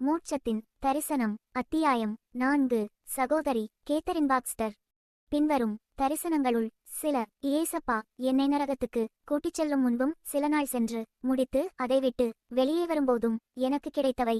மூட்சத்தின் தரிசனம் அத்தியாயம் 4 சகோதரி கேத்தரின் பாக்ஸ்டர். பின்வரும் தரிசனங்களுள் சில. இயேசப்பா என்னை நரகத்துக்கு கூட்டிச் செல்லும் முன்பும் சில நாள் சென்று முடித்து அதை விட்டு வெளியே வரும்போதும் எனக்கு கிடைத்தவை.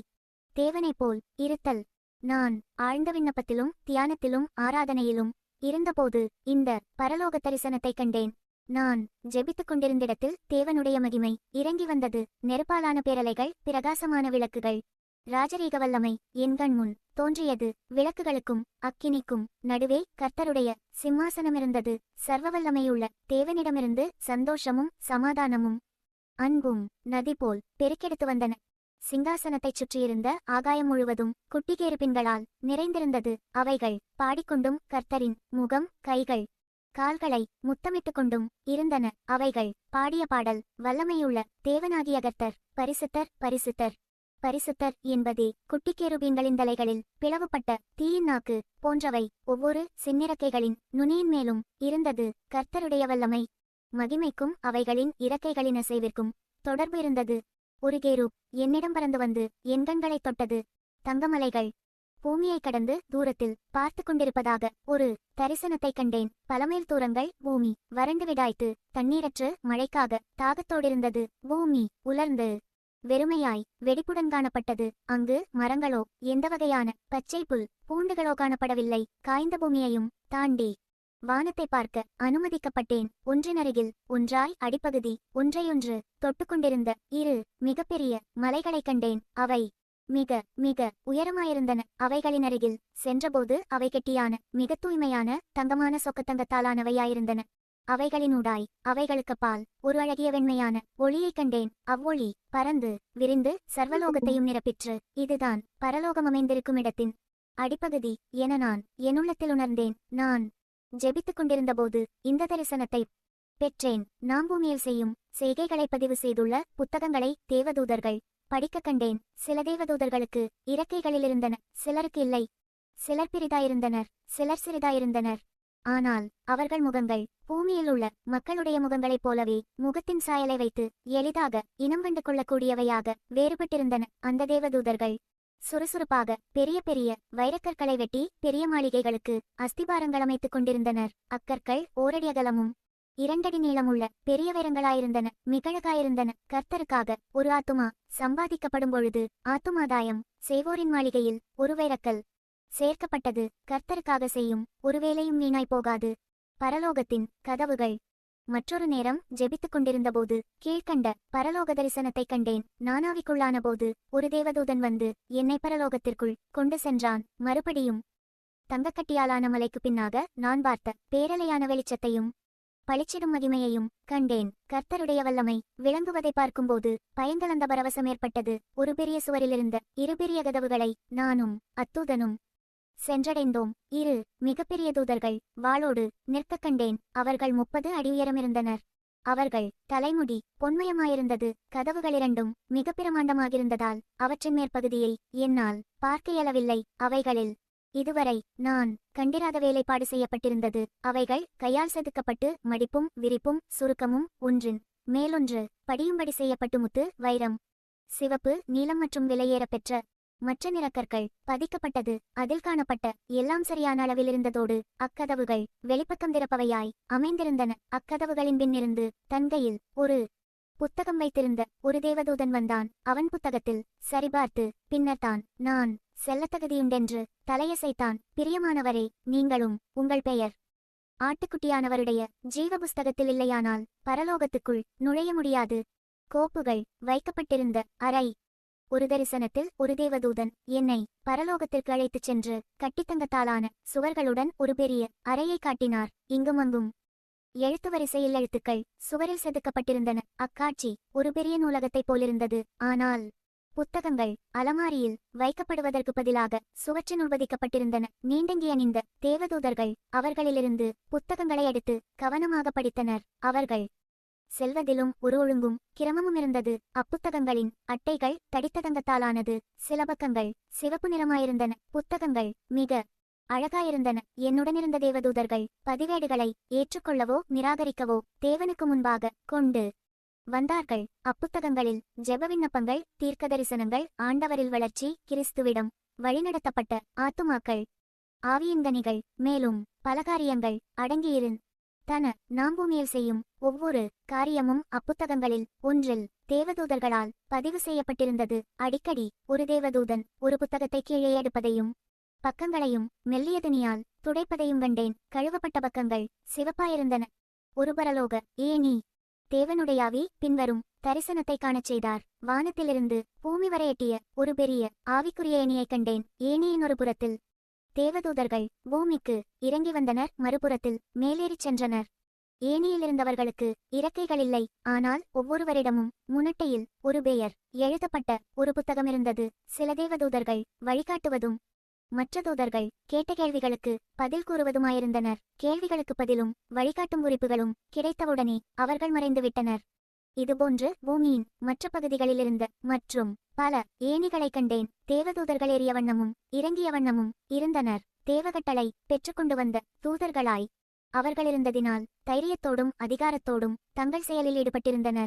தேவனைப் போல் இருத்தல். நான் ஆழ்ந்த விண்ணப்பத்திலும் தியானத்திலும் ஆராதனையிலும் இருந்தபோது இந்த பரலோக தரிசனத்தைக் கண்டேன். நான் ஜெபித்துக் கொண்டிருந்திடத்தில் தேவனுடைய மகிமை இறங்கி வந்தது. நெருப்பாலான பேரலைகள், பிரகாசமான விளக்குகள். ராஜரீக வல்லமை என் கண்முன் தோன்றியது. விளக்குகளுக்கும் அக்கினிக்கும் நடுவே கர்த்தருடைய சிம்மாசனமிருந்தது. சர்வ வல்லமையுள்ள தேவனிடமிருந்து சந்தோஷமும் சமாதானமும் அன்பும் நதி போல் பெருக்கெடுத்து வந்தன. சிங்காசனத்தைச் சுற்றியிருந்த ஆகாயம் முழுவதும் குட்டிகேருபின்களால் நிறைந்திருந்தது. அவைகள் பாடிக்கொண்டும் கர்த்தரின் முகம், கைகள், கால்களை முத்தமிட்டு கொண்டும் இருந்தன. அவைகள் பாடிய பாடல், வல்லமையுள்ள தேவனாகிய கர்த்தர் பரிசுத்தர், பரிசுத்தர், பரிசுத்தர் என்பதே. குட்டிக்கேருபீன்களின் தலைகளில் பிளவுபட்ட தீயின் நாக்கு போன்றவை ஒவ்வொரு சின்னிறக்கைகளின் நுனியின் மேலும் இருந்தது. கர்த்தருடைய வல்லமை மகிமைக்கும் அவைகளின் இறக்கைகளின் அசைவிற்கும் தொடர்பு இருந்தது. ஒரு கேரூப் என்னிடம் பறந்து வந்து என் கண்களைத் தொட்டது. தங்கமலைகள் பூமியை கடந்து தூரத்தில் பார்த்து கொண்டிருப்பதாக ஒரு தரிசனத்தைக் கண்டேன். பலமேல் தூரங்கள் பூமி வறண்டு விடாய்த்து தண்ணீரற்று மழைக்காக தாகத்தோடிருந்தது. பூமி உலர்ந்து வெறுமையாய் வெடிப்புடன் காணப்பட்டது. அங்கு மரங்களோ எந்த வகையான பச்சை புல் பூண்டுகளோ காணப்படவில்லை. காய்ந்த பூமியையும் தாண்டி வானத்தை பார்க்க அனுமதிக்கப்பட்டேன். ஒன்றினருகில் ஒன்றாய் அடிப்பகுதி ஒன்றையொன்று தொட்டுக்கொண்டிருந்த இரு மிகப்பெரிய மலைகளைக் கண்டேன். அவை மிக மிக உயரமாயிருந்தன. அவைகளினருகில் சென்றபோது அவை கெட்டியான மிக தூய்மையான தங்கமான சொக்கத்தங்கத்தாலானவையாயிருந்தன. அவைகளினூடாய் அவைகளுக்குப்பால் ஒரு அழகிய வெண்மையான ஒளியைக் கண்டேன். அவ்வொளி பறந்து விரிந்து சர்வலோகத்தையும் நிரப்பிற்று. இதுதான் பரலோகம் அமைந்திருக்கும் இடத்தின் அடிப்பகுதி என நான் என்னுள்ளத்தில் உணர்ந்தேன். நான் ஜெபித்துக் கொண்டிருந்தபோது இந்த தரிசனத்தை பெற்றேன். நாம் பூமியில் செய்யும் செய்கைகளை பதிவு செய்துள்ள புத்தகங்களை தேவதூதர்கள் படிக்க கண்டேன். சில தேவதூதர்களுக்கு இறக்கைகளிலிருந்தன, சிலருக்கு இல்லை. சிலர் பெரிதாயிருந்தனர், சிலர் சிறிதாயிருந்தனர். ஆனால் அவர்கள் முகங்கள் பூமியில் உள்ள மக்களுடைய முகங்களைப் போலவே முகத்தின் சாயலை வைத்து எளிதாக இனம் கண்டு கொள்ளக்கூடியவையாக வேறுபட்டிருந்தன. அந்த தேவதூதர்கள் சுறுசுறுப்பாக பெரிய பெரிய வைரக்கற்களை வெட்டி பெரிய மாளிகைகளுக்கு அஸ்திபாரங்கள் அமைத்துக் கொண்டிருந்தனர். அக்கற்கள் ஓரடி அகலமும் 2 அடி நீளமுள்ள பெரிய வைரங்களாயிருந்தன. மிகழகாயிருந்தன. கர்த்தருக்காக ஒரு ஆத்துமா சம்பாதிக்கப்படும் பொழுது ஆத்துமாதாயம் செய்வோரின் மாளிகையில் ஒரு வைரக்கல் சேர்க்கப்பட்டது. கர்த்தருக்காக செய்யும் ஒரு வேலையும் வீணாய் போகாது. பரலோகத்தின் கதவுகள். மற்றொரு நேரம் ஜெபித்துக் கொண்டிருந்தபோது கீழ்கண்ட பரலோக தரிசனத்தைக் கண்டேன். நானாவிக்குள்ளான போது ஒரு தேவதூதன் வந்து என்னை பரலோகத்திற்குள் கொண்டு சென்றான். மறுபடியும் தங்கக்கட்டியாலான மலைக்கு பின்னாக நான் பார்த்த பேரலையான வெளிச்சத்தையும் பளிச்சிடும் மகிமையையும் கண்டேன். கர்த்தருடைய வல்லமை விளங்குவதை பார்க்கும்போது பயங்கலந்த பரவசம் ஏற்பட்டது. ஒரு பெரிய சுவரிலிருந்த 2 பெரிய கதவுகளை நானும் அத்தூதனும் சென்றடைந்தோம். 2 மிகப்பெரிய தூதர்கள் வாளோடு நிற்கக் கண்டேன். அவர்கள் 30 அடி உயரமிருந்தனர். அவர்கள் தலைமுடி பொன்மயமாயிருந்தது. கதவுகள் 2ம் மிக பிரமாண்டமாகிருந்ததால் அவற்றின் மேற்பகுதியை என்னால் பார்க்க இயலவில்லை. அவைகளில் இதுவரை நான் கண்டிராத வேலைப்பாடு செய்யப்பட்டிருந்தது. அவைகள் கையால் செதுக்கப்பட்டு மடிப்பும் விரிப்பும் சுருக்கமும் ஒன்றின் மேலொன்று படியும்படி செய்யப்பட்டு முத்து, வைரம், சிவப்பு, நீலம் மற்றும் விலையேறப்பெற்ற மற்ற நிறக்கற்கள் பதிக்கப்பட்டது. அதில் காணப்பட்ட எல்லாம் சரியான அளவில் இருந்ததோடு அக்கதவுகள் வெளிப்பக்கம் திறப்பவையாய் அமைந்திருந்தன. அக்கதவுகளின் பின்னிருந்து தன்கையில் ஒரு புத்தகம் வைத்திருந்த ஒரு தேவதூதன் வந்தான். அவன் புத்தகத்தில் சரிபார்த்து பின்னர்தான் நான் செல்லத்தகுதியுண்டென்று தலையசைத்தான். பிரியமானவரே, நீங்களும் உங்கள் பெயர் ஆட்டுக்குட்டியானவருடைய ஜீவ புஸ்தகத்தில் இல்லையானால் பரலோகத்துக்குள் நுழைய முடியாது. கோப்புகள் வைக்கப்பட்டிருந்த அறை. ஒரு தரிசனத்தில் ஒரு தேவதூதன் என்னை பரலோகத்திற்கு அழைத்துச் சென்று கட்டித்தங்கத்தாலான சுவர்களுடன் ஒரு பெரிய அறையை காட்டினார். இங்குமங்கும் எழுத்து வரிசையில் எழுத்துக்கள் சுவரில் செதுக்கப்பட்டிருந்தன. அக்காட்சி ஒரு பெரிய நூலகத்தைப் போலிருந்தது. ஆனால் புத்தகங்கள் அலமாரியில் வைக்கப்படுவதற்கு பதிலாக சுவற்றில் உள்வதிக்கப்பட்டிருந்தன. நீண்டங்கி அணிந்த தேவதூதர்கள் அவர்களிலிருந்து புத்தகங்களை எடுத்து கவனமாக படித்தனர். அவர்கள் செல்வதிலும் ஒரு ஒழுங்கும் கிரமமும் இருந்தது. அப்புத்தகங்களின் அட்டைகள் தடித்த தங்கத்தாலானது. சில பக்கங்கள் சிவப்பு நிறமாயிருந்தன. புத்தகங்கள் மிக அழகாயிருந்தன. என்னுடனிருந்த தேவதூதர்கள் பதிவேடுகளை ஏற்றுக்கொள்ளவோ நிராகரிக்கவோ தேவனுக்கு முன்பாக கொண்டு வந்தார்கள். அப்புத்தகங்களில் ஜெப விண்ணப்பங்கள், தீர்க்க தரிசனங்கள், ஆண்டவரில் வளர்ச்சி, கிறிஸ்துவிடம் வழிநடத்தப்பட்ட ஆத்துமாக்கள், ஆவியின்கனிகள், மேலும் பல காரியங்கள் அடங்கியிருந் தன. நாம் பூமியில் செய்யும் ஒவ்வொரு காரியமும் அப்புத்தகங்களில் ஒன்றில் தேவதூதர்களால் பதிவு செய்யப்பட்டிருந்தது. அடிக்கடி ஒரு தேவதூதன் ஒரு புத்தகத்தை கீழே எடுப்பதையும் பக்கங்களையும் மெல்லிய துணியால் துடைப்பதையும் கண்டேன். கழுவப்பட்ட பக்கங்கள் சிவப்பாயிருந்தன. ஒரு பரலோக ஏணி தேவனுடையாவி பின்வரும் தரிசனத்தை காணச் செய்தார். வானத்திலிருந்து பூமி வரை எட்டிய ஒரு பெரிய ஆவிக்குரிய ஏணியைக் கண்டேன். ஏணியின் ஒரு புறத்தில் தேவதூதர்கள் பூமிக்கு இறங்கி வந்தனர், மறுபுறத்தில் மேலேறிச் சென்றனர். ஏணியிலிருந்தவர்களுக்கு இறக்கைகள் இல்லை, ஆனால் ஒவ்வொருவரிடமும் முனட்டையில் ஒரு பெயர் எழுதப்பட்ட ஒரு புத்தகமிருந்தது. சில தேவதூதர்கள் வழிகாட்டுவதும் மற்ற தூதர்கள் கேட்ட கேள்விகளுக்கு பதில் கூறுவதுமாயிருந்தனர். கேள்விகளுக்கு பதிலும் வழிகாட்டும் குறிப்புகளும் கிடைத்தவுடனே அவர்கள் மறைந்துவிட்டனர். இதுபோன்று பூமியின் மற்ற பகுதிகளிலிருந்த மற்றும் பல ஏணிகளைக் கண்டேன். தேவதூதர்கள் ஏறிய வண்ணமும் இறங்கிய வண்ணமும் இருந்தனர். தேவகட்டளை பெற்றுக்கொண்டு வந்த தூதர்களாய் அவர்களிருந்ததினால் தைரியத்தோடும் அதிகாரத்தோடும் தங்கள் செயலில் ஈடுபட்டிருந்தனர்.